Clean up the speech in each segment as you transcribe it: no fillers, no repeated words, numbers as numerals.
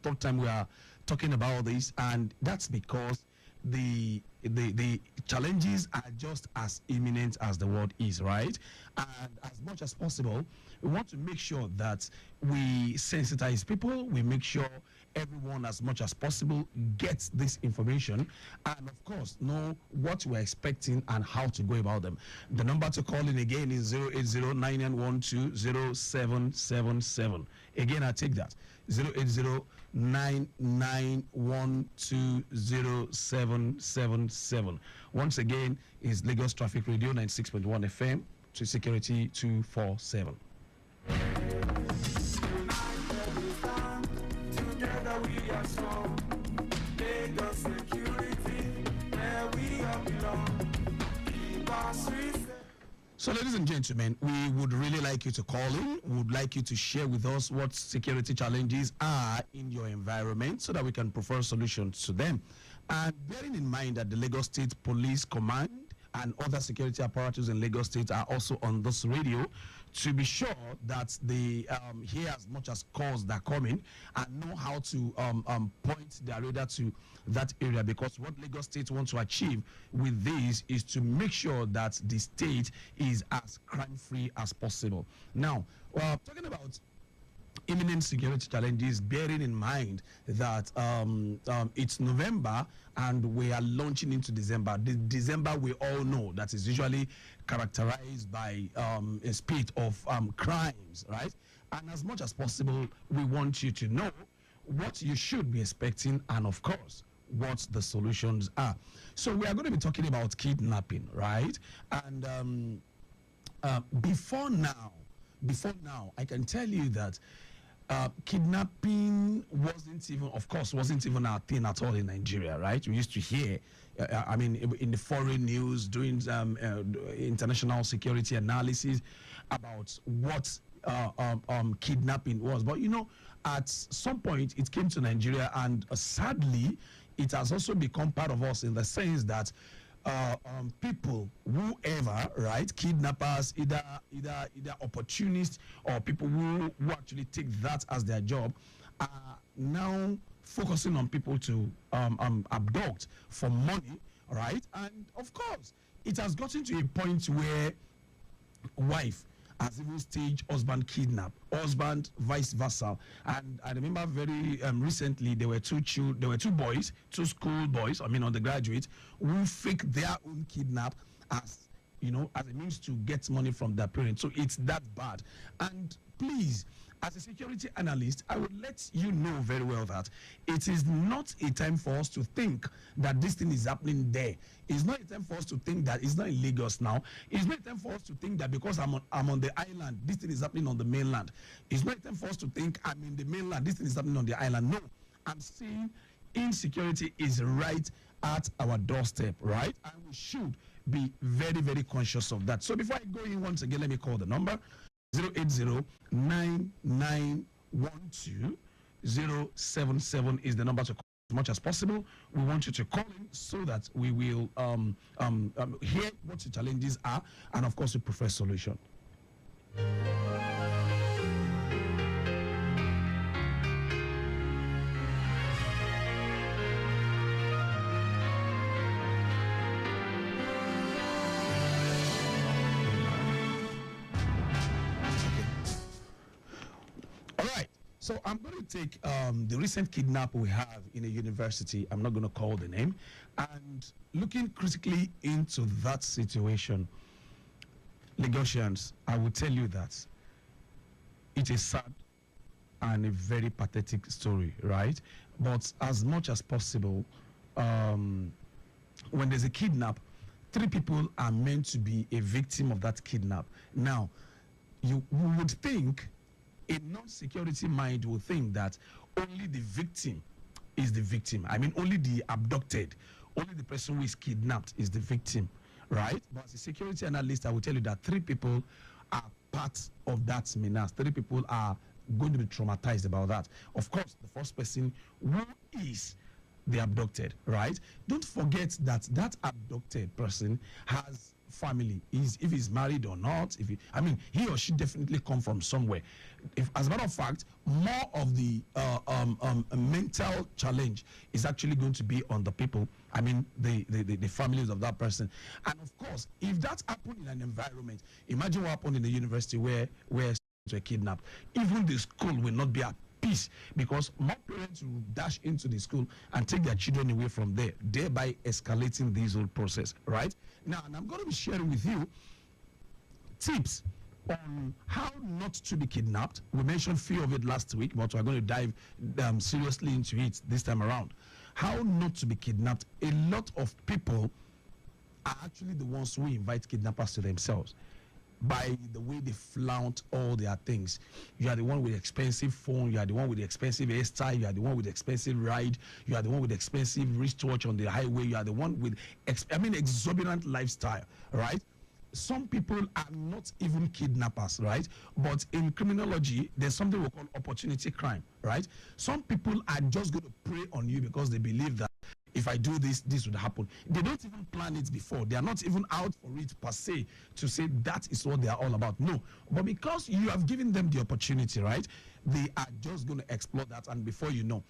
third time we are talking about this, and that's because the challenges are just as imminent as the word is, right? And as much as possible, we want to make sure that we sensitize people, we make sure everyone as much as possible gets this information, and of course know what we're expecting and how to go about them. The number to call in again is 080-9912-0777. Again, I take that, 080-9912-0777. Once again, is Lagos Traffic Radio 96.1 FM to Security 247. Together we are strong. Lagos security, where we all belong. Keep us safe. So, ladies and gentlemen, we would really like you to call in. We would like you to share with us what security challenges are in your environment so that we can prefer solutions to them. And bearing in mind that the Lagos State Police Command and other security apparatus in Lagos State are also on this radio, to be sure that they hear as much as calls that come in and know how to point their radar to that area, because what Lagos State wants to achieve with this is to make sure that the state is as crime-free as possible. Now, talking about imminent security challenges, bearing in mind that it's November and we are launching into December. December, we all know that is usually characterized by a spate of crimes, right? And as much as possible, we want you to know what you should be expecting and, of course, what the solutions are. So we are going to be talking about kidnapping, right? And before now, I can tell you that kidnapping wasn't even our thing at all in Nigeria, right? We used to hear, in the foreign news, doing international security analysis about what kidnapping was. But, at some point, it came to Nigeria, and straightly, it has also become part of us in the sense that people, whoever, right, kidnappers, either opportunists or people who actually take that as their job, are now focusing on people to abduct for money, right? And of course, it has gotten to a point where wife has even staged husband kidnap, husband vice versa. And I remember very recently there were two boys, two school boys, undergraduates, who faked their own kidnap as a means to get money from their parents. So it's that bad. And please, as a security analyst, I would let you know very well that it is not a time for us to think that this thing is happening there. It's not a time for us to think that it's not in Lagos now. It's not a time for us to think that because I'm on the island, this thing is happening on the mainland. It's not a time for us to think I'm in the mainland, this thing is happening on the island. No, I'm saying insecurity is right at our doorstep, right? And we should be very, very conscious of that. So before I go in once again, let me call the number. 080-9912-077 is the number to call as much as possible. We want you to call in so that we will hear what the challenges are and, of course, we prefer solution. So I'm going to take the recent kidnap we have in a university. I'm not going to call the name. And looking critically into that situation, Lagosians, I will tell you that it is sad and a very pathetic story, right? But as much as possible, when there's a kidnap, 3 people are meant to be a victim of that kidnap. Now, you would think, a non-security mind will think that only the victim is the victim. Only the abducted, only the person who is kidnapped is the victim, right? But as a security analyst, I will tell you that 3 people are part of that menace. 3 people are going to be traumatized about that. Of course, the first person who is the abducted, right? Don't forget that that abducted person has family is, if he's married or not, if he, I mean, he or she definitely come from somewhere. If, as a matter of fact, more of the mental challenge is actually going to be on the people. I mean, the families of that person. And of course, if that happened in an environment, imagine what happened in the university where students were kidnapped. Even the school will not be at peace, because more parents will dash into the school and take their children away from there, thereby escalating this whole process, right? Now, and I'm going to be sharing with you tips on how not to be kidnapped. We mentioned few of it last week, but we're going to dive seriously into it this time around. How not to be kidnapped. A lot of people are actually the ones who invite kidnappers to themselves by the way they flaunt all their things. You are the one with the expensive phone, you are the one with the expensive hairstyle, you are the one with the expensive ride, you are the one with the expensive wristwatch on the highway, you are the one with exorbitant lifestyle, right? Some people are not even kidnappers, right? But in criminology, there's something we call opportunity crime, right? Some people are just going to prey on you because they believe that if I do this, this would happen. They don't even plan it before. They are not even out for it per se to say that is what they are all about. No. But because you have given them the opportunity, right, they are just going to explore that. And before you know,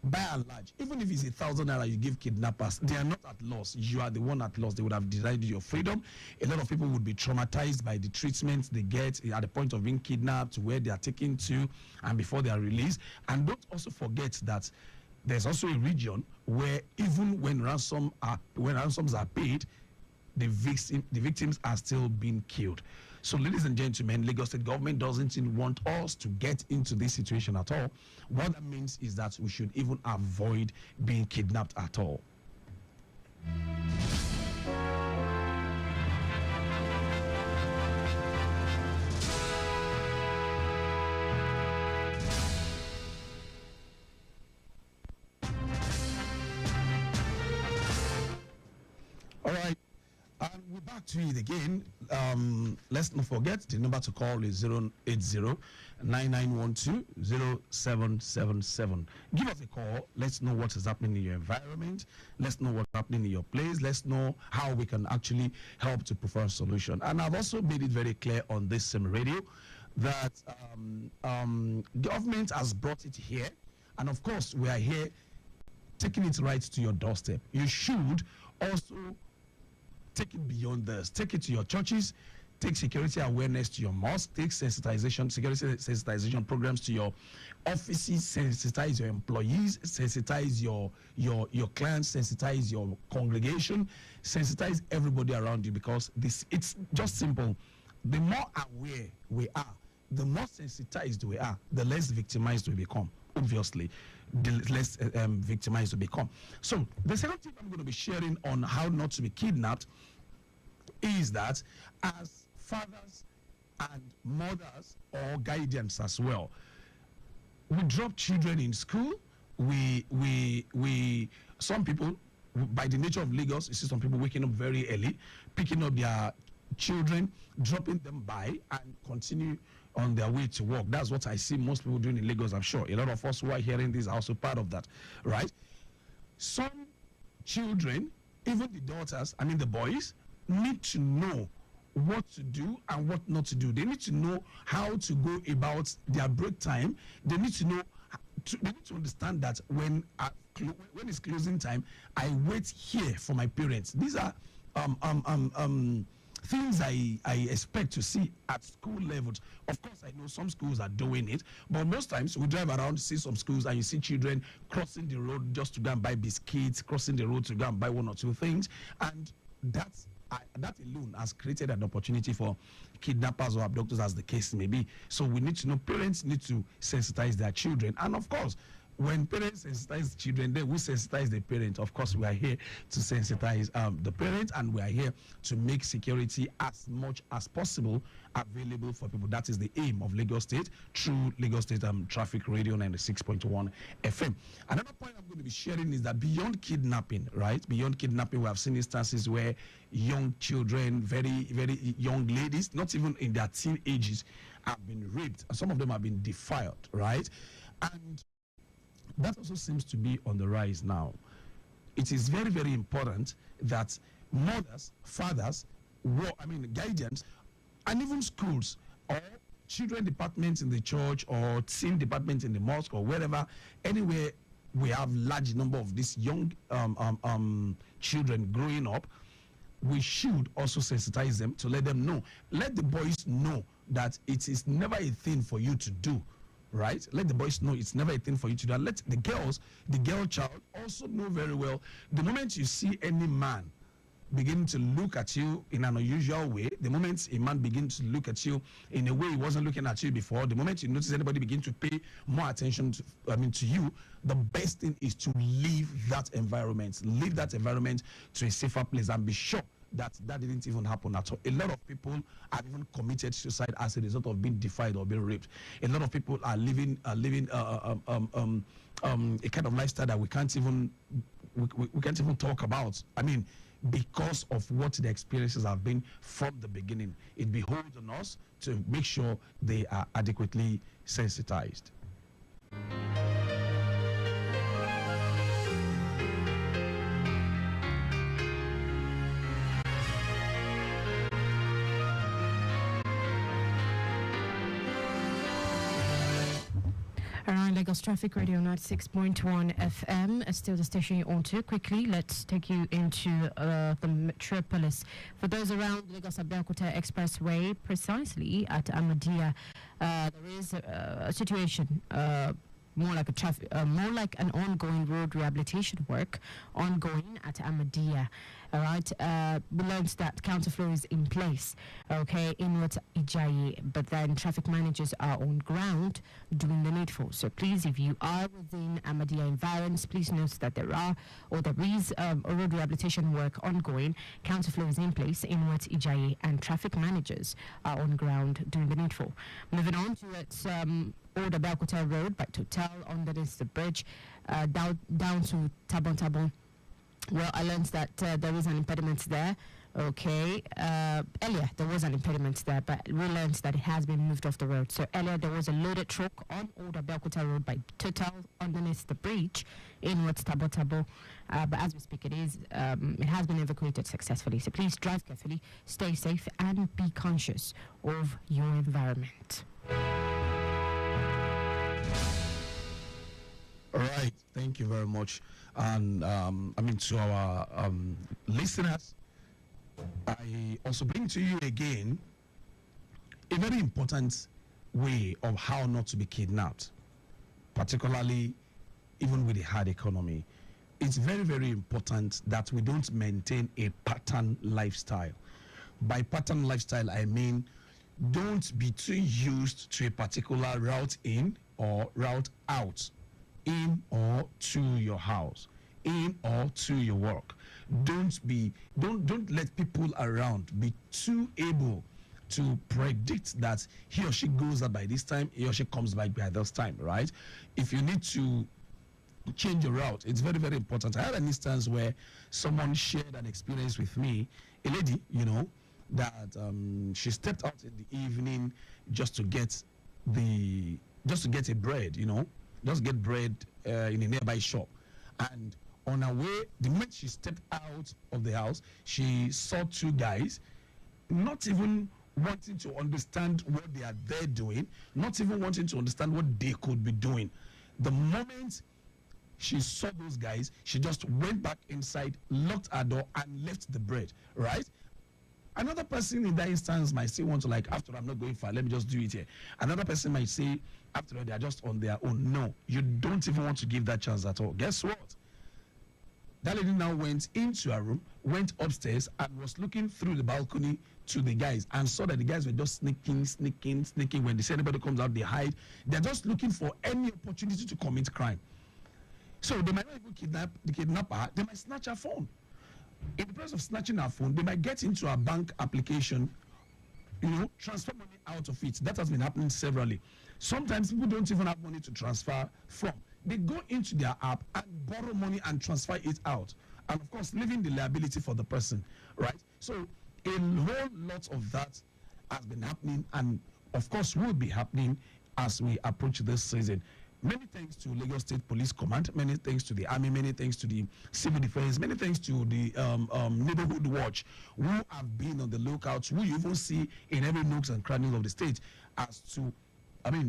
by and large, even if it's 1,000 naira you give kidnappers, they are not at loss. You are the one at loss. They would have denied you your freedom. A lot of people would be traumatized by the treatment they get at the point of being kidnapped, to where they are taken to, and before they are released. And don't also forget that there's also a region where even when ransoms are paid, the victims are still being killed. So, ladies and gentlemen, Lagos State government doesn't want us to get into this situation at all. What that means is that we should even avoid being kidnapped at all. All right, and we're back to it again. Let's not forget the number to call is 080-9912-0777. Give us a call. Let's know what is happening in your environment. Let's know what's happening in your place. Let's know how we can actually help to prefer a solution. And I've also made it very clear on this same radio that government has brought it here, and of course we are here taking it right to your doorstep. You should also take it beyond this. Take it to your churches. Take security awareness to your mosque. Take sensitization, security sensitization programs to your offices. Sensitize your employees. Sensitize your clients. Sensitize your congregation. Sensitize everybody around you, because it's just simple. The more aware we are, the more sensitized we are, the less victimized we become. Obviously, the less victimized we become. So the second tip I'm going to be sharing on how not to be kidnapped is that as fathers and mothers or guardians as well, we drop children in school. Some people, by the nature of Lagos, you see some people waking up very early, picking up their children, dropping them by, and continue on their way to work. That's what I see most people doing in Lagos. I'm sure a lot of us who are hearing this are also part of that, right? Some children, even the daughters, the boys, need to know what to do and what not to do. They need to know how to go about their break time. They need to know. They need to understand that when it's closing time, I wait here for my parents. These are things I expect to see at school levels. Of course, I know some schools are doing it, but most times we drive around, see some schools, and you see children crossing the road just to go and buy biscuits, crossing the road to go and buy one or two things, and that alone has created an opportunity for kidnappers or abductors, as the case may be. So we need to know, parents need to sensitize their children, and of course, when parents sensitize children, then we sensitize the parent. Of course, we are here to sensitize the parent, and we are here to make security as much as possible available for people. That is the aim of Lagos State through Lagos State Traffic Radio 96.1 FM. Another point I'm going to be sharing is that beyond kidnapping, right? Beyond kidnapping, we have seen instances where young children, very, very young ladies, not even in their teen ages, have been raped. And some of them have been defiled, right? And that also seems to be on the rise now. It is very, very important that mothers, fathers, guidance, and even schools or children departments in the church or teen departments in the mosque or wherever, anywhere we have large number of these young children growing up, we should also sensitize them to let them know. Let the boys know that it is never a thing for you to do, right? Let the boys know it's never a thing for you to do. And let the girl child also know very well, the moment you see any man beginning to look at you in an unusual way, the moment a man begins to look at you in a way he wasn't looking at you before, the moment you notice anybody begin to pay more attention to you, the best thing is to leave that environment to a safer place, and be sure that didn't even happen at all. A lot of people have even committed suicide as a result of being defied or being raped. A lot of people are living a kind of lifestyle that we can't even talk about. Because of what the experiences have been from the beginning. It beholds on us to make sure they are adequately sensitized. Around Lagos Traffic Radio 96.1 FM is still the station you're on to. Quickly, let's take you into the metropolis. For those around Lagos Abeokuta Expressway, precisely at Ahmadiyya, there is a situation more like an ongoing road rehabilitation work ongoing at Ahmadiyya. All right, we learned that counterflow is in place, okay, in what Ijayi, but then traffic managers are on ground doing the needful. So please, if you are within Ahmadiyya environs, please note that there is a road rehabilitation work ongoing. Counterflow is in place in what Ijayi, and traffic managers are on ground doing the needful. Moving on to Old Abeokuta Road by Total underneath the bridge, down to Tabon. Well, I learned that there is an impediment there. Okay. Earlier, there was an impediment there, but we learned that it has been moved off the road. So earlier, there was a loaded truck on Old Abeokuta Road by Total underneath the bridge in what's Tabo. But as we speak, it has been evacuated successfully. So please drive carefully, stay safe, and be conscious of your environment. All right, thank you very much. And to our listeners, I also bring to you again a very important way of how not to be kidnapped, particularly even with a hard economy. It's very, very important that we don't maintain a pattern lifestyle. By pattern lifestyle, I mean don't be too used to a particular route in or route out, in or to your house, in or to your work. Don't let people around be too able to predict that he or she goes out by this time, he or she comes back by this time, right? If you need to change your route, it's very, very important. I had an instance where someone shared an experience with me, a lady, that she stepped out in the evening just to get a bread, just get bread in a nearby shop. And on her way, the moment she stepped out of the house, she saw two guys, not even wanting to understand what they are there doing, not even wanting to understand what they could be doing. The moment she saw those guys, she just went back inside, locked her door, and left the bread, right? Another person in that instance might say, after I'm not going far, let me just do it here. Another person might say, after all, they are just on their own. No, you don't even want to give that chance at all. Guess what? That lady now went into her room, went upstairs, and was looking through the balcony to the guys, and saw that the guys were just sneaking. When they say anybody comes out, they hide. They're just looking for any opportunity to commit crime. So they might not even kidnap the kidnapper, they might snatch her phone. In the process of snatching her phone, they might get into a bank application, transfer money out of it. That has been happening severally. Sometimes people don't even have money to transfer from. They go into their app and borrow money and transfer it out. And of course, leaving the liability for the person, right? So a whole lot of that has been happening, and of course will be happening as we approach this season. Many thanks to Lagos State Police Command, many thanks to the Army, many thanks to the Civil Defense, many thanks to the Neighborhood Watch, who have been on the lookout, who you even see in every nooks and crannies of the state, as to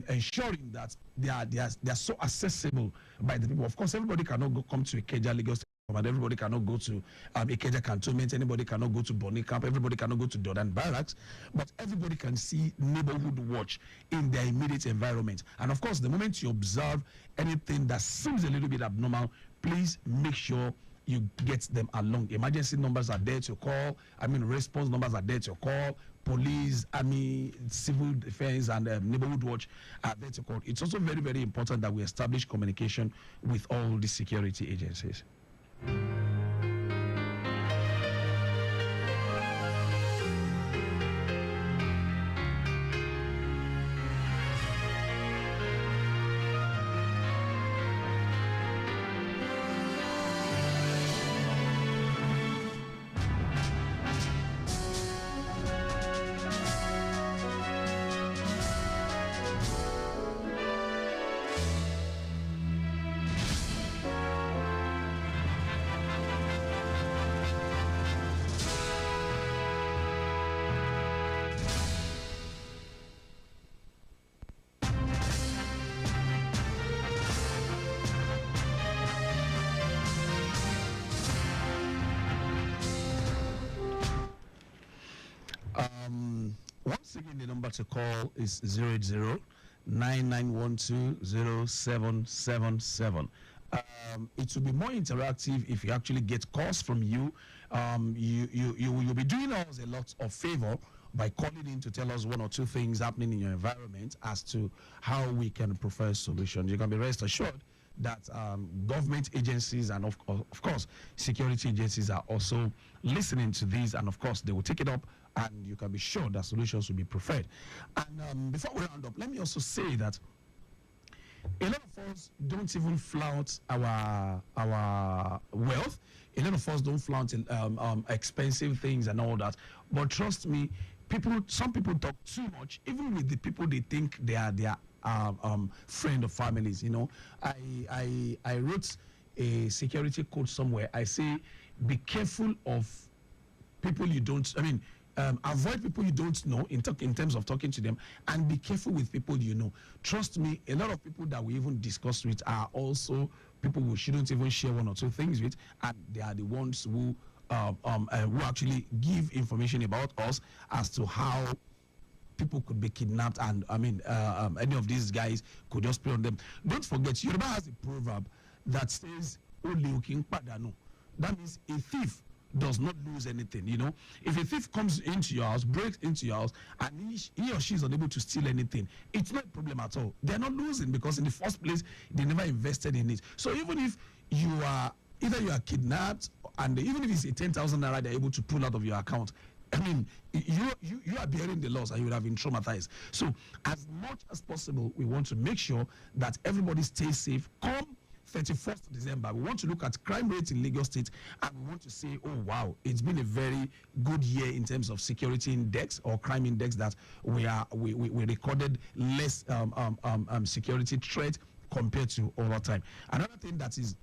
ensuring that they are so accessible by the people. Of course, everybody cannot come to Ikeja, Lagos State Command. Everybody cannot go to Ikeja Cantonment. Anybody cannot go to Bonny Camp. Everybody cannot go to Jordan Barracks. But everybody can see Neighborhood Watch in their immediate environment. And of course, the moment you observe anything that seems a little bit abnormal, please make sure you get them along. Emergency numbers are there to call. Response numbers are there to call. Police, Army, Civil Defense, and Neighborhood Watch are there to call. It's also very, very important that we establish communication with all the security agencies. Once again, the number to call is 080-9912-0777. It will be more interactive if you actually get calls from you. You'll be doing us a lot of favor by calling in to tell us one or two things happening in your environment as to how we can provide solutions. You can be rest assured that government agencies and of course security agencies are also listening to these, and of course they will take it up, and you can be sure that solutions will be preferred. And before we round up, let me also say that a lot of us don't even flout our wealth. A lot of us don't flout expensive things and all that. But trust me, some people talk too much, even with the people they think they are their friend of families. You know, I wrote a security code somewhere. I say, be careful of people you don't. Avoid people you don't know in terms of talking to them, and be careful with people you know. Trust me, a lot of people that we even discuss with are also people we shouldn't even share one or two things with, and they are the ones who actually give information about us as to how people could be kidnapped, and any of these guys could just prey on them. Don't forget, Yoruba has a proverb that says, "Ole okin padanu." That means a thief does not lose anything. You know, if a thief comes into your house, breaks into your house, and he or she is unable to steal anything, it's not a problem at all. They're not losing, because in the first place they never invested in it. So even if you are kidnapped, and even if it's a 10,000 naira they're able to pull out of your account, you are bearing the loss, and you would have been traumatized. So as much as possible, we want to make sure that everybody stays safe. Come 31st December, we want to look at crime rates in Lagos State, and we want to say, oh wow, it's been a very good year in terms of security index or crime index, that we recorded less security threat compared to over time. Another thing that is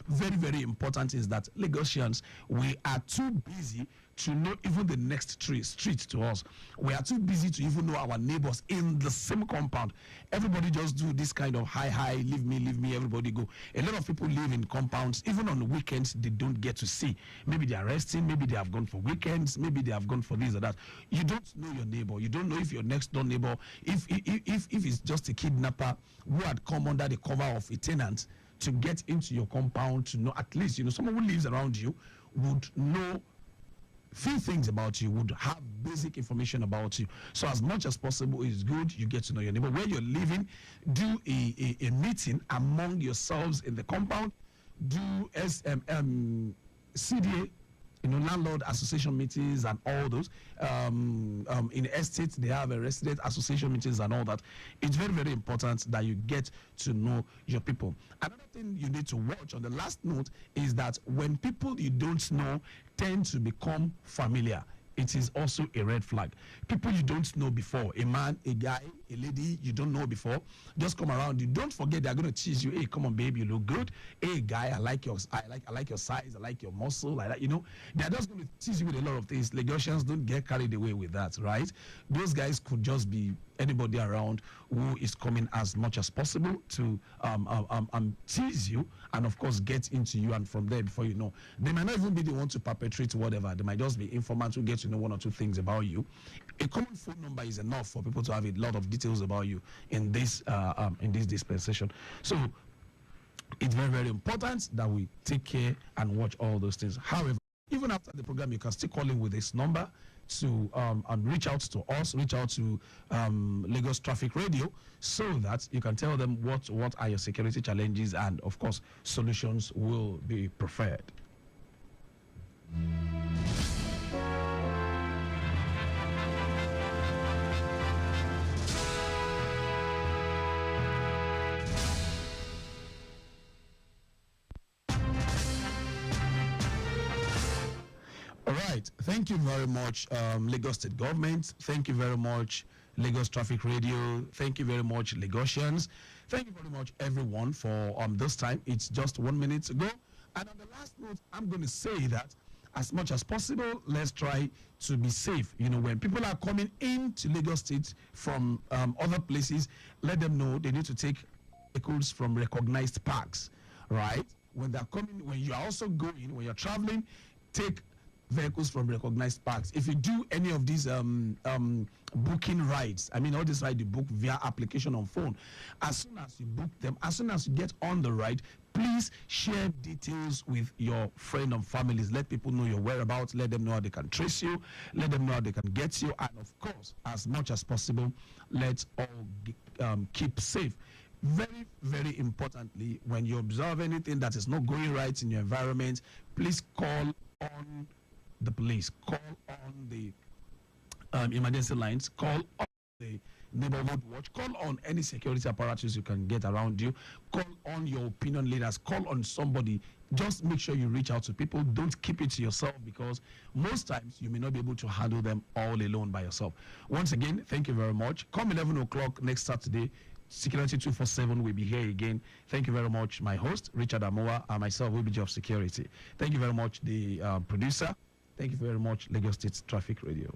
very, very important is that Lagosians, we are too busy to know even the next street to us. We are too busy to even know our neighbors in the same compound. Everybody just do this kind of hi, leave me, everybody go. A lot of people live in compounds. Even on the weekends, they don't get to see. Maybe they are resting, maybe they have gone for weekends, maybe they have gone for this or that. You don't know your neighbor. You don't know if your next door neighbor, if it's just a kidnapper who had come under the cover of a tenant to get into your compound, to know, at least, someone who lives around you would know few things about you, would have basic information about you. So as much as possible, it's good you get to know your neighbor. Where you're living, do a meeting among yourselves in the compound. Do CDA, landlord association meetings and all those. In estates, they have a resident association meetings and all that. It's very, very important that you get to know your people. Another thing you need to watch on the last note is that when people you don't know tend to become familiar, it is also a red flag. People you don't know before, a man, a guy, a lady you don't know before just come around you. Don't forget they're going to tease you. Hey, come on, babe, you look good. Hey, guy, I like your size. I like your muscle. Like that, you know. They're just going to tease you with a lot of things. Lagosians, don't get carried away with that, right? Those guys could just be anybody around who is coming as much as possible to tease you and of course get into you, and from there, before you know, they might not even be the one to perpetrate whatever. They might just be informants who get to know one or two things about you. A common phone number is enough for people to have a lot of details about you in this dispensation. So it's very, very important that we take care and watch all those things. However, even after the program, you can still call in with this number to reach out to us, reach out to Lagos Traffic Radio, so that you can tell them what are your security challenges, and of course solutions will be preferred. All right. Thank you very much, Lagos State Government. Thank you very much, Lagos Traffic Radio. Thank you very much, Lagosians. Thank you very much, everyone, for this time. It's just 1 minute to go. And on the last note, I'm going to say that as much as possible, let's try to be safe. You know, when people are coming into Lagos State from other places, let them know they need to take vehicles from recognized parks, right? When they're coming, when you are also going, when you're traveling, take vehicles from recognized parks. If you do any of these booking rides, I mean all this ride you book via application on phone, as soon as you book them, as soon as you get on the ride, please share details with your friend and families. Let people know your whereabouts. Let them know how they can trace you. Let them know how they can get you. And of course, as much as possible, let's all keep safe. Very, very importantly, when you observe anything that is not going right in your environment, please call on the police, call on the emergency lines, call on the neighborhood watch, call on any security apparatus you can get around you, call on your opinion leaders, call on somebody. Just make sure you reach out to people. Don't keep it to yourself, because most times you may not be able to handle them all alone by yourself. Once again, thank you very much. Come 11 o'clock next Saturday, SECURITY247 will be here again. Thank you very much, my host, Richard Amuwa, and myself, WBG of Security. Thank you very much, the producer. Thank you very much, Lagos State Traffic Radio.